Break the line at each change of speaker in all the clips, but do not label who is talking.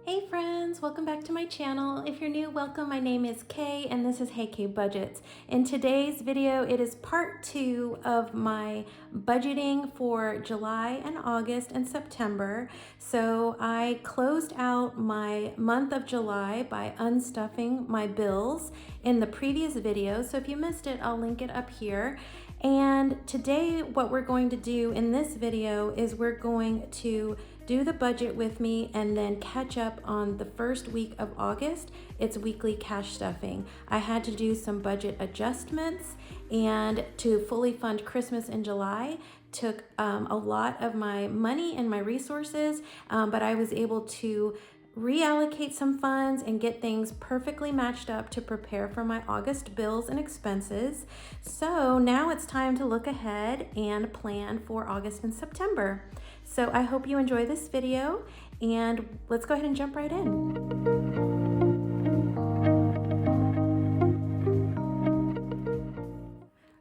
Hey friends, welcome back to my channel. If you're new, welcome. My name is Kay and this is Hey Kay Budgets. In today's video, it is part 2 of my budgeting for July and August and September. So I closed out my month of July by unstuffing my bills in the previous video. So if you missed it, I'll link it up here. And today what we're going to do in this video is we're going to do the budget with me and then catch up on the first week of August. It's weekly cash stuffing. I had to do some budget adjustments, and to fully fund Christmas in July took a lot of my money and my resources, but I was able to reallocate some funds and get things perfectly matched up to prepare for my August bills and expenses. So now it's time to look ahead and plan for August and September. So I hope you enjoy this video, and let's go ahead and jump right in.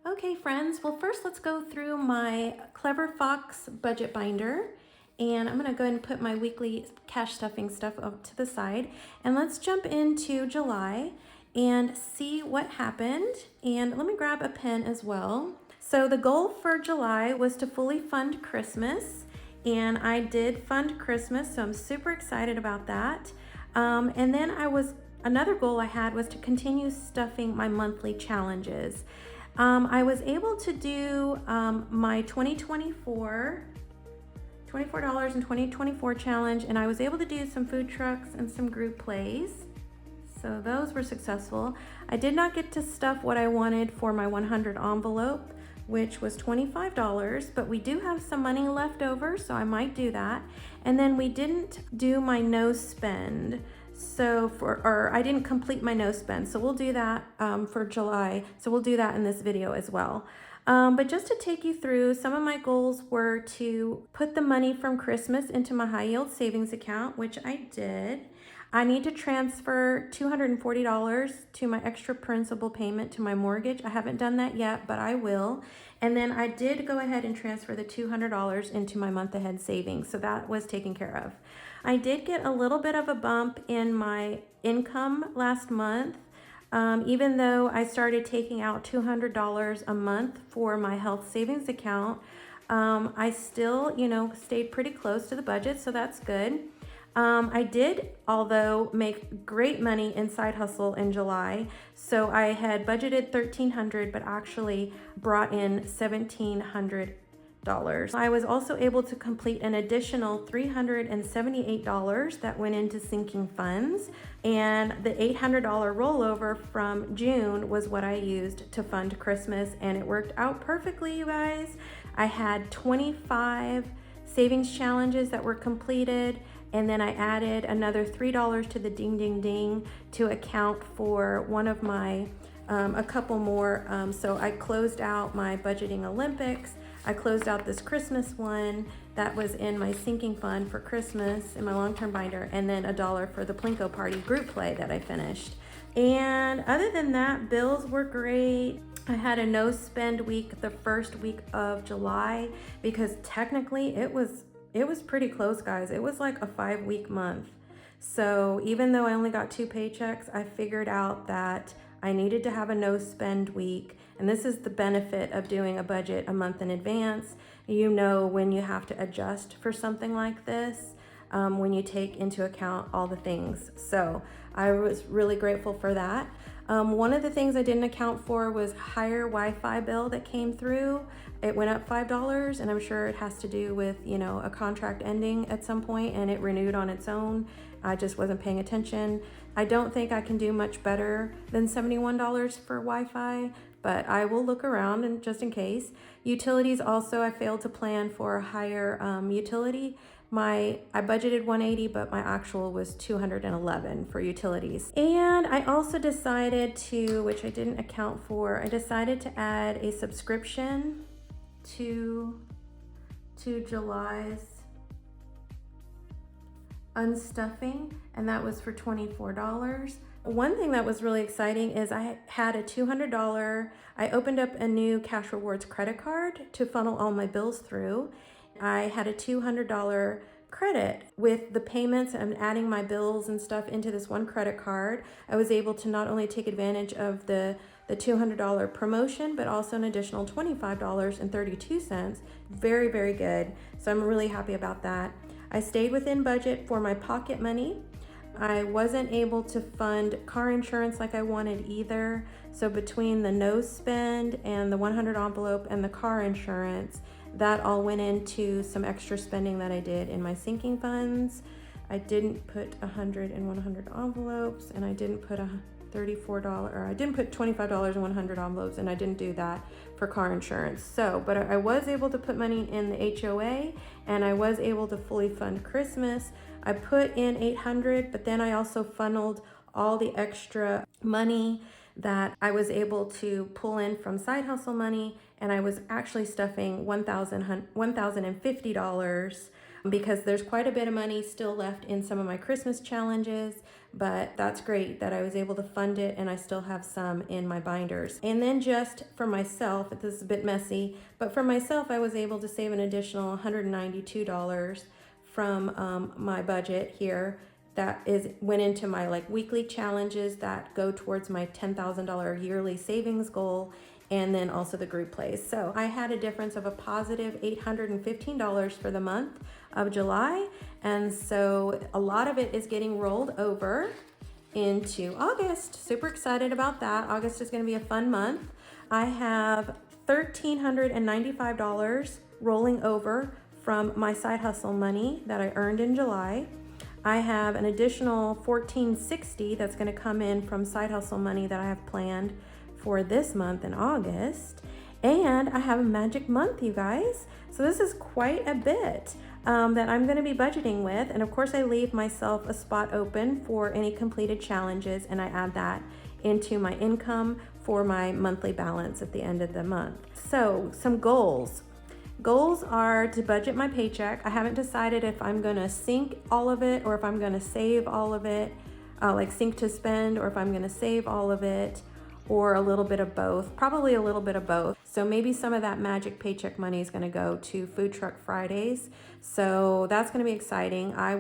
Okay friends, well first let's go through my Clever Fox budget binder. And I'm gonna go ahead and put my weekly cash stuffing stuff up to the side. And let's jump into July and see what happened. And let me grab a pen as well. So the goal for July was to fully fund Christmas. And I did fund Christmas, so I'm super excited about that. And then another goal I had was to continue stuffing my monthly challenges. I was able to do my $24 in 2024 challenge, and I was able to do some food trucks and some group plays. So those were successful. I did not get to stuff what I wanted for my 100 envelope, which was $25, but we do have some money left over, so I might do that. And then we didn't do my no spend. Or I didn't complete my no spend. So we'll do that for July. So we'll do that in this video as well. But just to take you through, some of my goals were to put the money from Christmas into my high yield savings account, which I did. I need to transfer $240 to my extra principal payment to my mortgage. I haven't done that yet, but I will. And then I did go ahead and transfer the $200 into my month ahead savings. So that was taken care of. I did get a little bit of a bump in my income last month. Even though I started taking out $200 a month for my health savings account, I still, stayed pretty close to the budget, so that's good. I did, although, make great money in side hustle in July. So I had budgeted $1,300, but actually brought in $1,700. I was also able to complete an additional $378 that went into sinking funds, and the $800 rollover from June was what I used to fund Christmas, and it worked out perfectly, you guys. I had 25 savings challenges that were completed, and then I added another $3 to the ding ding ding to account for one of my a couple more. So I closed out my budgeting Olympics. I closed out this Christmas one that was in my sinking fund for Christmas in my long-term binder, and then $1 for the Plinko Party group play that I finished. And other than that, bills were great. I had a no spend week the first week of July because technically it was pretty close, guys. It was like a 5-week month. So even though I only got 2 paychecks, I figured out that I needed to have a no spend week. And this is the benefit of doing a budget a month in advance. You know when you have to adjust for something like this, when you take into account all the things. So I was really grateful for that. One of the things I didn't account for was higher Wi-Fi bill that came through. It went up $5, and I'm sure it has to do with, a contract ending at some point, and it renewed on its own. I just wasn't paying attention. I don't think I can do much better than $71 for Wi-Fi, but I will look around and just in case. Utilities also, I failed to plan for a higher utility. I budgeted $180, but my actual was $211 for utilities. And I also decided to, which I didn't account for, I decided to add a subscription to July's unstuffing, and that was for $24. One thing that was really exciting is I had a $200, I opened up a new Cash Rewards credit card to funnel all my bills through. I had a $200 credit with the payments and adding my bills and stuff into this one credit card. I was able to not only take advantage of the $200 promotion, but also an additional $25.32. Very, very good. So I'm really happy about that. I stayed within budget for my pocket money. I wasn't able to fund car insurance like I wanted either. So between the no spend and the 100 envelope and the car insurance, that all went into some extra spending that I did in my sinking funds. I didn't put 100 in 100 envelopes, and I didn't put I didn't put $25 in 100 envelopes, and I didn't do that for car insurance. So, but I was able to put money in the HOA, and I was able to fully fund Christmas. I put in 800, but then I also funneled all the extra money that I was able to pull in from side hustle money, and I was actually stuffing $1,050 because there's quite a bit of money still left in some of my Christmas challenges, but that's great that I was able to fund it, and I still have some in my binders. And then just for myself, this is a bit messy, but for myself, I was able to save an additional $192 from my budget here. That went into my weekly challenges that go towards my $10,000 yearly savings goal, and then also the group plays. So I had a difference of a positive $815 for the month of July, and so a lot of it is getting rolled over into August. Super excited about that. August is going to be a fun month. I have $1,395 rolling over from my side hustle money that I earned in July. I have an additional $1,460 that's going to come in from side hustle money that I have planned for this month in August. And I have a magic month, you guys. So this is quite a bit that I'm going to be budgeting with. And of course, I leave myself a spot open for any completed challenges, and I add that into my income for my monthly balance at the end of the month. So some goals. Goals are to budget my paycheck. I haven't decided if I'm going to sync all of it or if I'm going to save all of it, like sync to spend, or if I'm going to save all of it, or a little bit of both. Probably a little bit of both. So maybe some of that magic paycheck money is going to go to Food Truck Fridays. So that's going to be exciting. I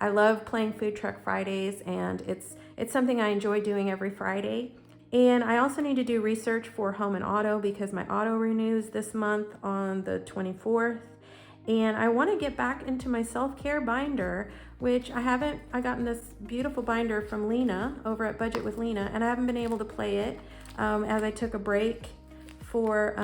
love playing Food Truck Fridays, and it's something I enjoy doing every Friday. And I also need to do research for home and auto because my auto renews this month on the 24th. And I want to get back into my self-care binder, which I gotten this beautiful binder from Lena over at Budget with Lena, and I haven't been able to play it as I took a break for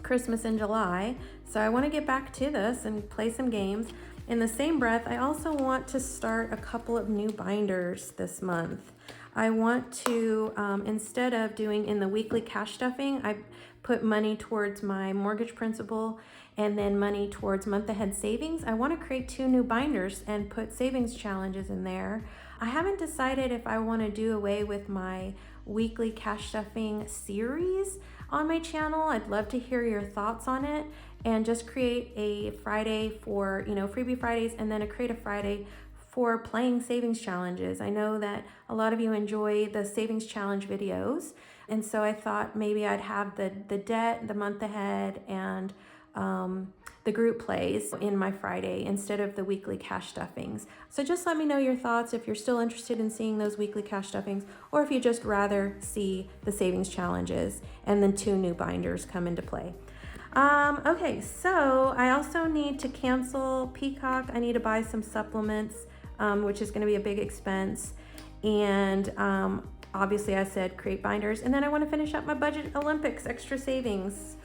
Christmas in July. So I want to get back to this and play some games. In the same breath, I also want to start a couple of new binders this month. I want to, instead of doing in the weekly cash stuffing, I put money towards my mortgage principal and then money towards month ahead savings. I want to create 2 new binders and put savings challenges in there. I haven't decided if I want to do away with my weekly cash stuffing series on my channel. I'd love to hear your thoughts on it, and just create a Friday for, Freebie Fridays, and then create a Friday for playing savings challenges. I know that a lot of you enjoy the savings challenge videos, and so I thought maybe I'd have the debt, the month ahead, and the group plays in my Friday instead of the weekly cash stuffings. So just let me know your thoughts if you're still interested in seeing those weekly cash stuffings, or if you just rather see the savings challenges and then 2 new binders come into play. Okay, so I also need to cancel Peacock. I need to buy some supplements, which is going to be a big expense. And obviously I said create binders. And then I want to finish up my budget Olympics extra savings.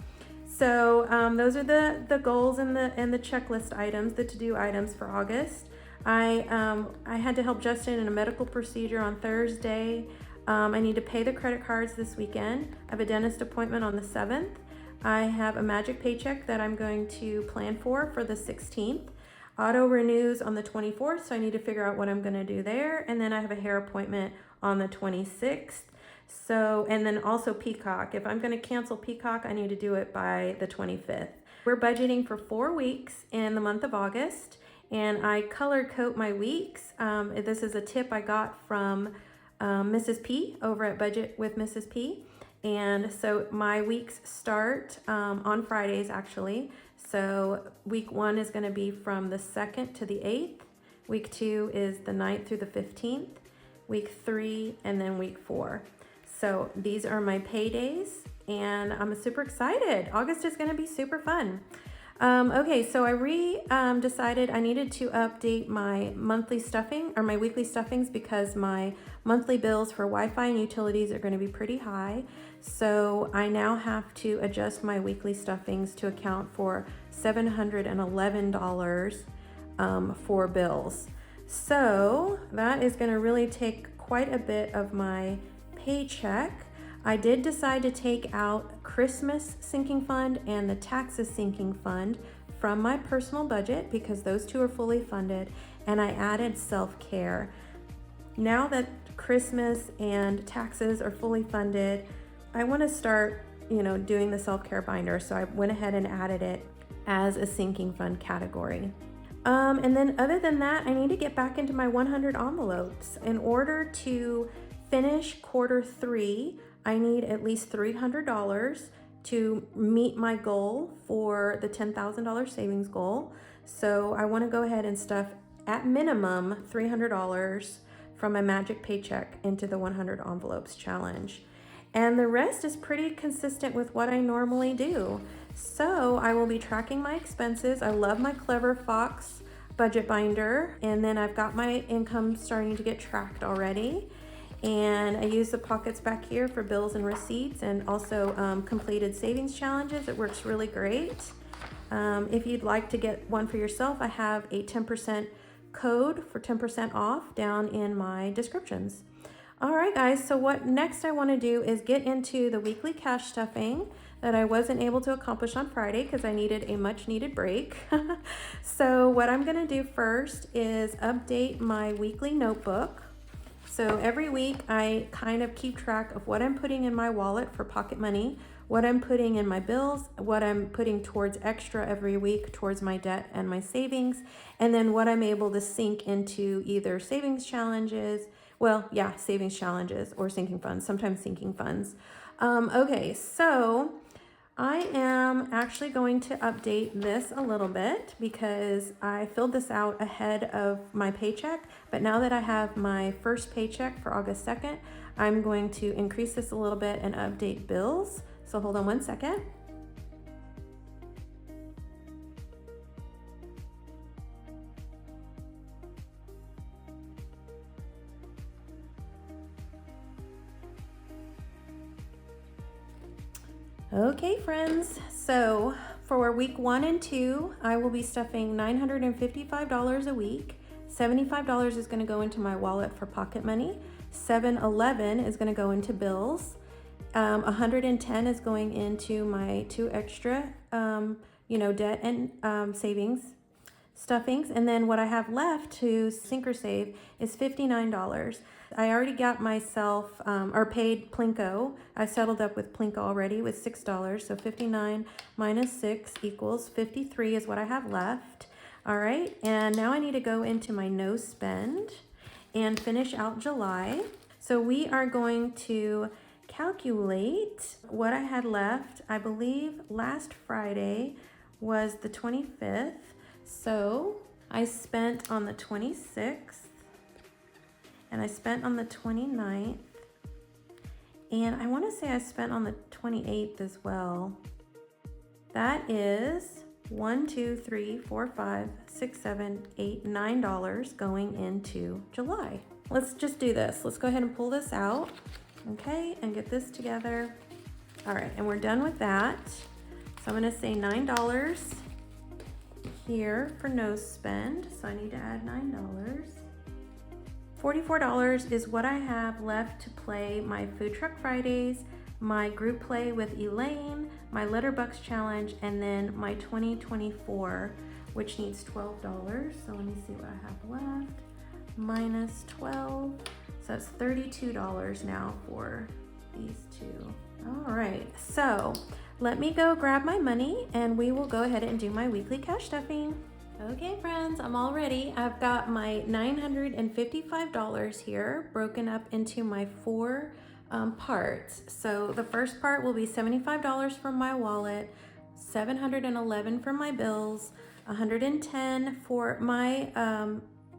So those are the goals and the checklist items, the to-do items for August. I had to help Justin in a medical procedure on Thursday. I need to pay the credit cards this weekend. I have a dentist appointment on the 7th. I have a magic paycheck that I'm going to plan for the 16th. Auto renews on the 24th, so I need to figure out what I'm going to do there. And then I have a hair appointment on the 26th. So, and then also Peacock. If I'm going to cancel Peacock, I need to do it by the 25th. We're budgeting for 4 weeks in the month of August, and I color code my weeks. This is a tip I got from Mrs. P over at Budget with Mrs. P. And so my weeks start on Fridays, actually. So week 1 is going to be from the 2nd to the 8th. Week 2 is the 9th through the 15th. Week 3, and then week 4. So these are my paydays, and I'm super excited. August is going to be super fun. Okay, so I decided I needed to update my monthly stuffing or my weekly stuffings because my monthly bills for Wi-Fi and utilities are going to be pretty high. So I now have to adjust my weekly stuffings to account for $711 for bills. So that is going to really take quite a bit of my paycheck. I did decide to take out Christmas sinking fund and the taxes sinking fund from my personal budget because those two are fully funded, and I added self-care. Now that Christmas and taxes are fully funded, I want to start, doing the self-care binder. So I went ahead and added it as a sinking fund category. And then other than that, I need to get back into my 100 envelopes. In order to finish quarter 3, I need at least $300 to meet my goal for the $10,000 savings goal. So I want to go ahead and stuff at minimum $300 from my magic paycheck into the 100 envelopes challenge. And the rest is pretty consistent with what I normally do. So I will be tracking my expenses. I love my Clever Fox budget binder. And then I've got my income starting to get tracked already. And I use the pockets back here for bills and receipts, and also completed savings challenges. It works really great. If you'd like to get one for yourself, I have a 10% code for 10% off down in my descriptions. All right, guys, so what next I want to do is get into the weekly cash stuffing that I wasn't able to accomplish on Friday because I needed a much needed break. So what I'm going to do first is update my weekly notebook. So every week I kind of keep track of what I'm putting in my wallet for pocket money, what I'm putting in my bills, what I'm putting towards extra every week towards my debt and my savings, and then what I'm able to sink into either savings challenges, savings challenges or sinking funds, sometimes sinking funds. Okay, so I am actually going to update this a little bit because I filled this out ahead of my paycheck, but now that I have my first paycheck for August 2nd, I'm going to increase this a little bit and update bills. So hold on one second. Okay, friends, so for week 1 and 2, I will be stuffing $955 a week. $75 is going to go into my wallet for pocket money. $711 is going to go into bills. $110 is going into my 2 extra, debt and savings stuffings. And then what I have left to sink or save is $59. I already got myself, paid Plinko. I settled up with Plinko already with $6. So 59 minus 6 equals 53 is what I have left. All right, and now I need to go into my no spend and finish out July. So we are going to calculate what I had left. I believe last Friday was the 25th. So I spent on the 26th. And I spent on the 29th. And I want to say I spent on the 28th as well. That is $9 going into July. Let's just do this. Let's go ahead and pull this out. Okay, and get this together. All right, and we're done with that. So I'm going to say $9 here for no spend. So I need to add $9. $44 is what I have left to play my Food Truck Fridays, my group play with Elaine, my Letterbucks challenge, and then my 2024, which needs $12. So let me see what I have left. Minus 12, so that's $32 now for these two. All right, so let me go grab my money and we will go ahead and do my weekly cash stuffing. Okay, friends, I'm all ready. I've got my $955 here broken up into my 4 parts. So the first part will be $75 from my wallet, $711 for my bills, $110 for my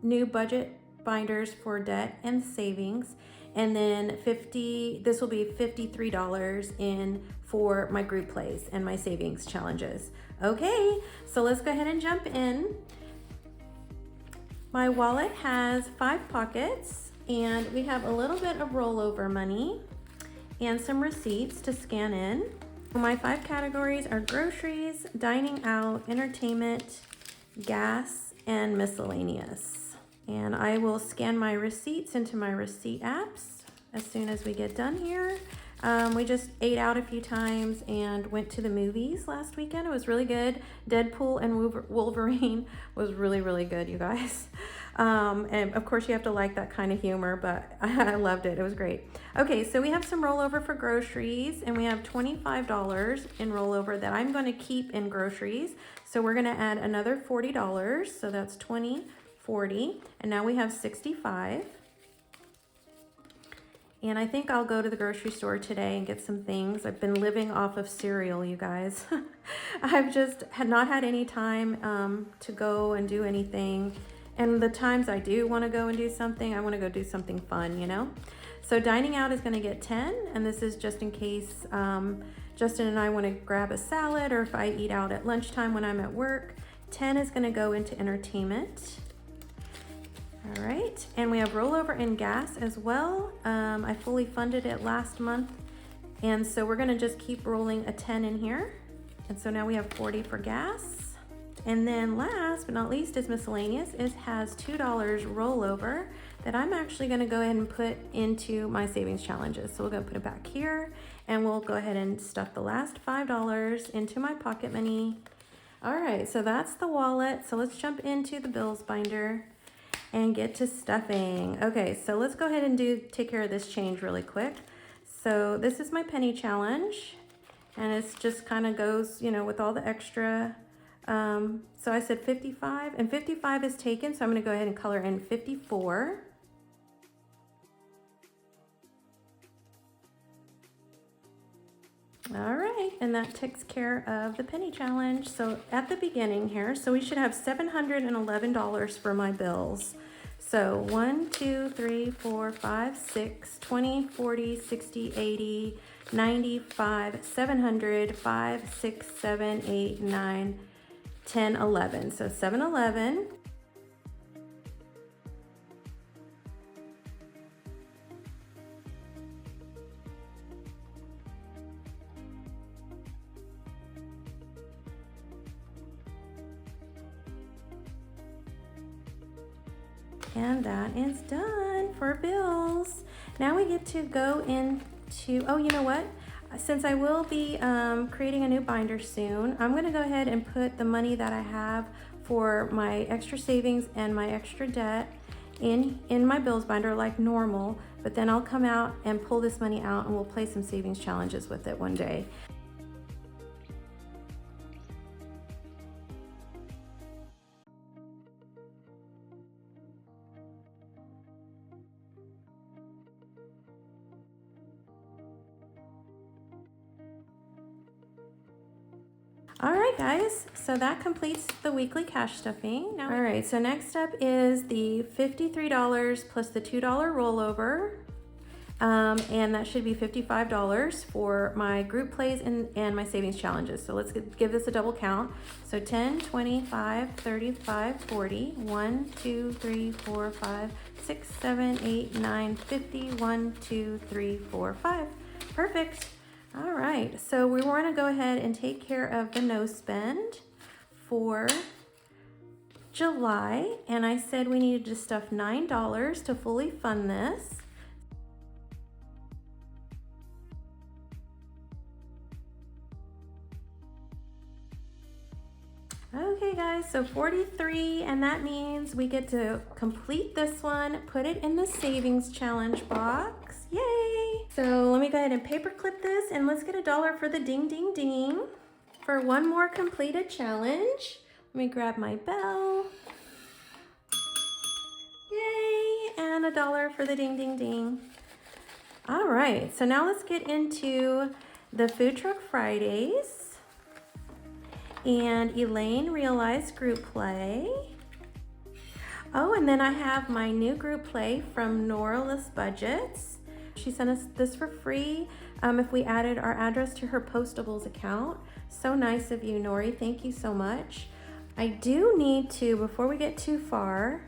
new budget binders for debt and savings, and then this will be $53 in for my group plays and my savings challenges. Okay, so let's go ahead and jump in. My wallet has 5 pockets, and we have a little bit of rollover money and some receipts to scan in. My 5 categories are groceries, dining out, entertainment, gas, and miscellaneous. And I will scan my receipts into my receipt apps as soon as we get done here. We just ate out a few times and went to the movies last weekend. It was really good. Deadpool and Wolverine was really, really good, you guys. And of course you have to like that kind of humor, but I loved it. It was great. Okay, so we have some rollover for groceries, and we have $25 in rollover that I'm going to keep in groceries. So we're going to add another $40. So that's 20, 40, and now we have 65. And I think I'll go to the grocery store today and get some things. I've been living off of cereal, you guys. I've just not had any time to go and do anything. And the times I do want to go and do something, I want to go do something fun, you know? So dining out is going to get 10, and this is just in case Justin and I want to grab a salad, or if I eat out at lunchtime when I'm at work. 10 is going to go into entertainment. All right, and we have rollover in gas as well. I fully funded it last month, and so we're gonna just keep rolling a 10 in here. And so now we have 40 for gas. And then last but not least is miscellaneous. It has $2 rollover that I'm actually gonna go ahead and put into my savings challenges. So we're gonna put it back here, and we'll go ahead and stuff the last $5 into my pocket money. All right, so that's the wallet. So let's jump into the bills binder and get to stuffing. Okay, so let's go ahead and take care of this change really quick. So this is my penny challenge, and it's just kind of goes, you know, with all the extra. So I said 55, and 55 is taken, so I'm gonna go ahead and color in 54. All right, and that takes care of the penny challenge. So at the beginning here, so we should have $711 for my bills. So 1, 2, 3, 4, 5, 6, 20, 40, 60, 80, 95, 700, 5, 6, 7, 8, 9, 10, 11. So 711. And that is done for bills. Now we get to go into, oh, you know what? Since I will be creating a new binder soon, I'm gonna go ahead and put the money that I have for my extra savings and my extra debt in my bills binder like normal, but then I'll come out and pull this money out, and we'll play some savings challenges with it one day. All right, guys, so that completes the weekly cash stuffing. All right, so next up is the $53 plus the $2 rollover. And that should be $55 for my group plays and my savings challenges. So let's give this a double count. So 10, 25, 35, 40, 1, 2, 3, 4, 5, 6, 7, 8, 9, 50, 1, 2, 3, 4, 5. Perfect. All right, so we want to go ahead and take care of the no spend for July. And I said we needed to stuff $9 to fully fund this. Okay guys, so 43, and that means we get to complete this one, put it in the savings challenge box. Yay! So let me go ahead and paper clip this, and let's get $1 for the ding ding ding for one more completed challenge. Let me grab my bell. Yay! And $1 for the ding ding ding. All right, so now let's get into the Food Truck Fridays. and Elaine realized group play. Oh, and then I have my new group play from Noraless Budgets. She sent us this for free if we added our address to her Postables account. So nice of you, Nori. Thank you so much. I do need to, before we get too far,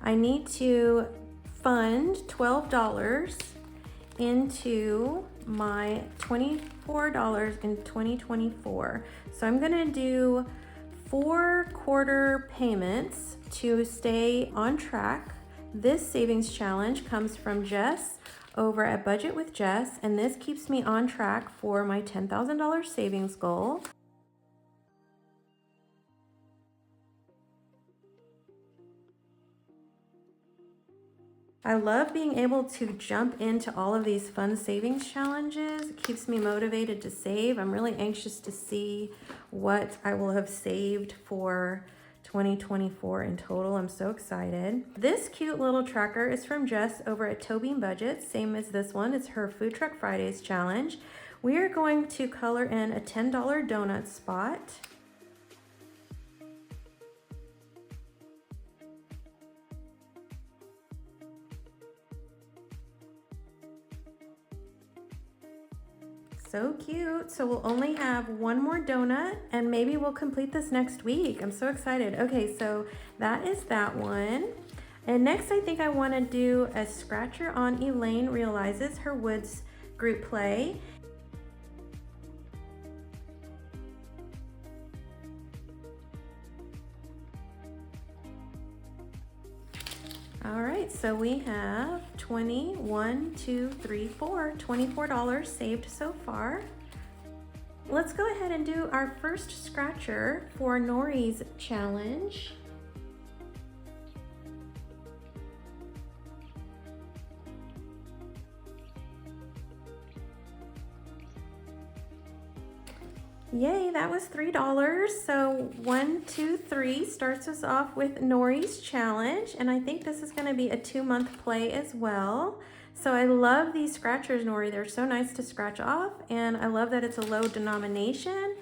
I need to fund $12 into my $24 in 2024. So I'm gonna do 4 quarter payments to stay on track. This savings challenge comes from Jess over at Budget with Jess, and this keeps me on track for my $10,000 savings goal. I love being able to jump into all of these fun savings challenges. It keeps me motivated to save. I'm really anxious to see what I will have saved for 2024 in total. I'm so excited. This cute little tracker is from Jess over at Tobeam Budgets, same as this one. It's her Food Truck Fridays challenge. We are going to color in a $10 donut spot. So cute. So we'll only have one more donut and maybe we'll complete this next week. I'm so excited. Okay, so that is that one. And next I think I want to do a scratcher on Elaine Realizes Her Woods group play. All right, so we have 21, 2, 3, 4, $24 saved so far. Let's go ahead and do our first scratcher for Nori's challenge. Yay, that was $3. So 1, 2, 3 starts us off with Nori's challenge. And I think this is gonna be a 2-month play as well. So I love these scratchers, Nori. They're so nice to scratch off. And I love that it's a low denomination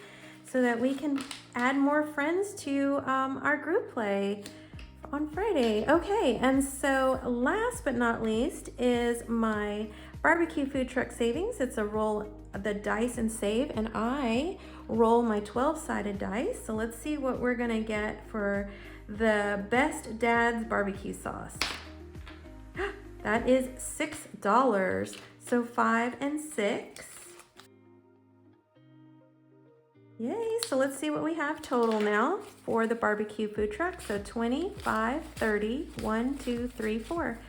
so that we can add more friends to our group play on Friday. Okay, and so last but not least is my barbecue food truck savings. It's a roll the dice and save, and I roll my 12-sided dice. So let's see what we're gonna get for the best dad's barbecue sauce. That is $6. So 5 and 6. Yay, so let's see what we have total now for the barbecue food truck. So 25, 30, 1, 2, 3, 4.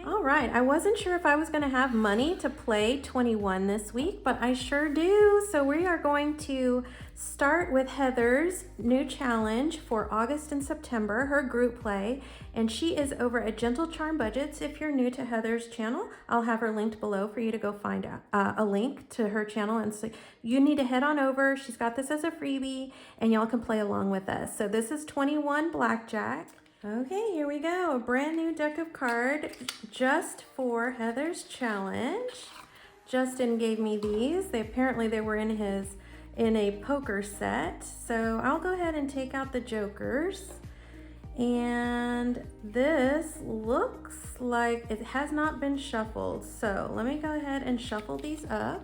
All right, I wasn't sure if I was gonna have money to play 21 this week, but I sure do. So we are going to start with Heather's new challenge for August and September, her group play, and she is over at Gentle Charm Budgets. If you're new to Heather's channel, I'll have her linked below for you to go find a link to her channel, and so you need to head on over. She's got this as a freebie, and y'all can play along with us. So this is 21 Blackjack. Okay, here we go. A brand new deck of cards just for Heather's challenge. Justin gave me these. Apparently they were in a poker set. So I'll go ahead and take out the jokers. And this looks like it has not been shuffled. So let me go ahead and shuffle these up.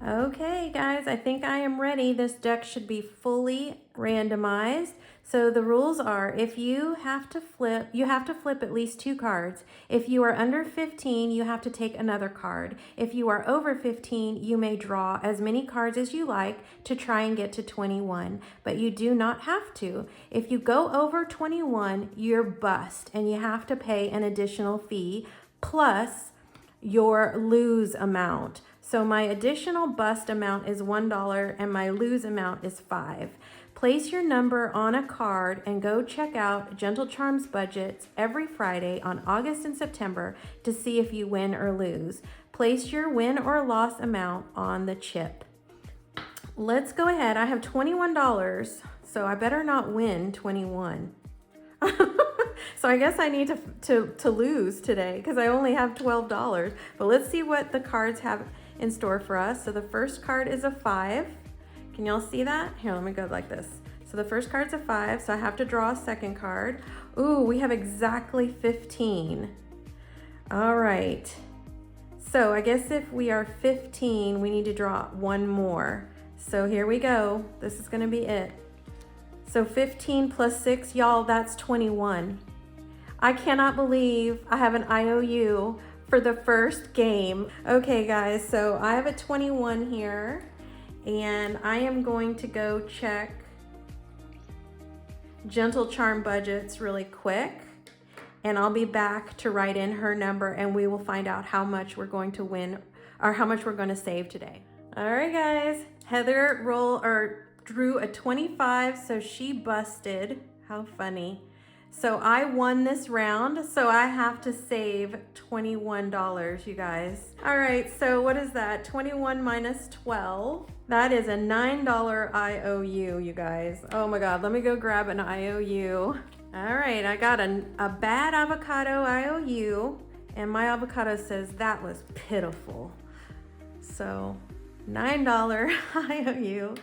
Okay guys, I think I am ready. This deck should be fully randomized. So the rules are, if you have to flip at least 2 cards. If you are under 15, you have to take another card. If you are over 15, you may draw as many cards as you like to try and get to 21, but you do not have to. If you go over 21, you're bust and you have to pay an additional fee plus your lose amount. So my additional bust amount is $1 and my lose amount is $5. Place your number on a card and go check out Gentle Charms budgets every Friday on August and September to see if you win or lose. Place your win or loss amount on the chip. Let's go ahead. I have $21, so I better not win 21. So I guess I need to lose today because I only have $12. But let's see what the cards have in store for us. So the first card is a 5. Can y'all see that? Here, let me go like this. So the first card's a 5, so I have to draw a second card. Ooh, we have exactly 15. All right. So I guess if we are 15, we need to draw one more. So here we go. This is gonna be it. So 15 plus 6, y'all, that's 21. I cannot believe I have an IOU for the first game. Okay, guys, so I have a 21 here, and I am going to go check Gentle Charm budgets really quick, and I'll be back to write in her number, and we will find out how much we're going to win or how much we're going to save today. All right, guys, Heather drew a 25, so she busted. How funny. So I won this round, so I have to save $21, you guys. All right, so what is that? 21 minus 12. That is a $9 IOU, you guys. Oh my God, let me go grab an IOU. All right, I got a bad avocado IOU, and my avocado says that was pitiful. So $9 IOU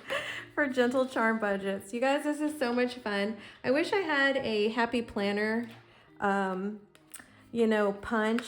for Gentle Charm budgets. You guys, this is so much fun. I wish I had a happy planner, punch,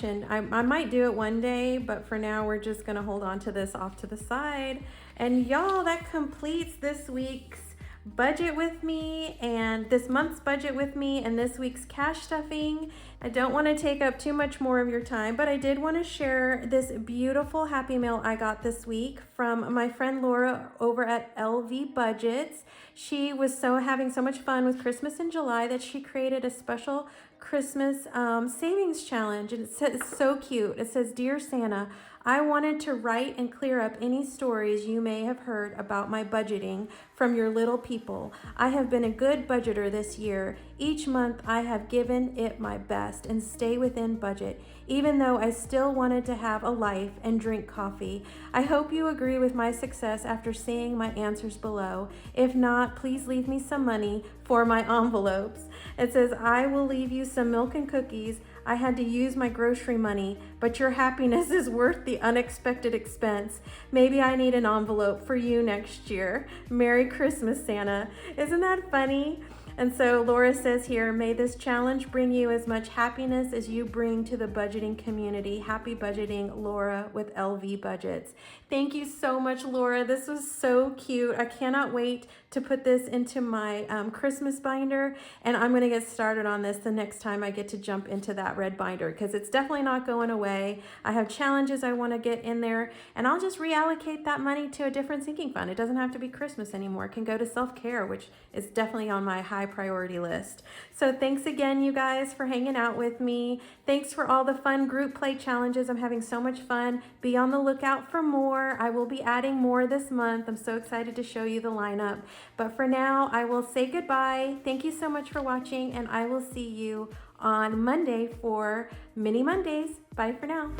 and I might do it one day, but for now we're just gonna hold on to this off to the side. And y'all, that completes this week's budget with me and this month's budget with me and this week's cash stuffing. I don't want to take up too much more of your time, but I did want to share this beautiful Happy Mail I got this week from my friend Laura over at LV Budgets. She was having so much fun with Christmas in July that she created a special Christmas savings challenge, and it's so cute. It says, "Dear Santa, I wanted to write and clear up any stories you may have heard about my budgeting from your little people. I have been a good budgeter this year. Each month I have given it my best and stay within budget, even though I still wanted to have a life and drink coffee. I hope you agree with my success after seeing my answers below. If not, please leave me some money for my envelopes." It says, "I will leave you some milk and cookies. I had to use my grocery money, but your happiness is worth the unexpected expense. Maybe I need an envelope for you next year. Merry Christmas, Santa." Isn't that funny? And so Laura says here, "May this challenge bring you as much happiness as you bring to the budgeting community. Happy budgeting, Laura with LV Budgets." Thank you so much, Laura. This was so cute. I cannot wait to put this into my Christmas binder, and I'm gonna get started on this the next time I get to jump into that red binder, because it's definitely not going away. I have challenges I wanna get in there, and I'll just reallocate that money to a different sinking fund. It doesn't have to be Christmas anymore. It can go to self-care, which is definitely on my high priority list. So thanks again, you guys, for hanging out with me. Thanks for all the fun group play challenges. I'm having so much fun. Be on the lookout for more. I will be adding more this month. I'm so excited to show you the lineup. But for now, I will say goodbye. Thank you so much for watching, and I will see you on Monday for Mini Mondays. Bye for now.